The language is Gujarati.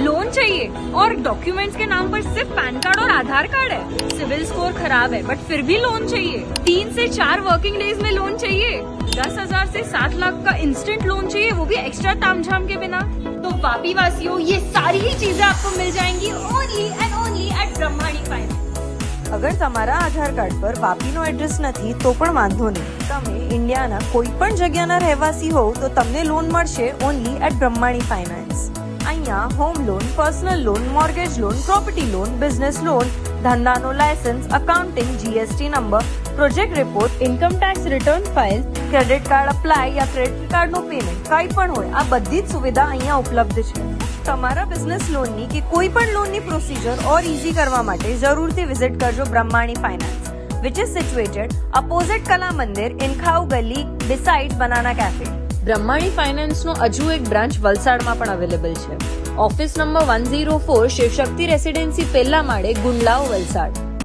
लोन चाहिए और डॉक्यूमेंट्स के नाम पर सिर्फ पैन कार्ड और आधार कार्ड है। सिविल स्कोर खराब है बट फिर भी लोन चाहिए। 3 से 4 वर्किंग डेज में लोन चाहिए। 10,000 से 7 लाख का इंस्टेंट लोन चाहिए, वो भी एक्स्ट्रा तामझाम के बिना। तो वापी वासियों, ये सारी ही चीजें आपको मिल जाएंगी only and only at Brahmani Finance. અગર તમારા આધાર કાર્ડ પર વાપીનો એડ્રેસ નથી તો પણ વાંધો નહીં, તમે ઇન્ડિયાના કોઈ પણ જગ્યાના રહેવાસી હોવ તો તમને લોન મળશે ઓનલી એટ બ્રહ્માણી ફાઇનાન્સ. અહીંયા home loan, personal loan, mortgage loan, property loan, business loan, ધંધાનો licence, accounting, GST number, project report, income tax return file, credit card apply યા ક્રેડિટ કાર્ડનું પેમેન્ટ કંઈ પણ હોય, આ બધી જ સુવિધા અહીંયા ઉપલબ્ધ છે. તમારા બિઝનેસ લોનની કે કોઈ પણ લોનની પ્રોસિજર ઓર ઇઝી કરવા માટે જરૂરથી વિઝિટ કરજો Brahmani finance, which is situated opposite કલા મંદિર ઇન ખાઉ ગલી બિસાઇડ બનાના કેફે. બ્રહ્માણી ફાઇનાન્સનો હજુ એક બ્રાન્ચ વલસાડમાં પણ અવેલેબલ છે. ઓફિસ નંબર 104 શિવશક્તિ રેસિડેન્સી પહેલા માળે, ગુંડલાવ, વલસાડ.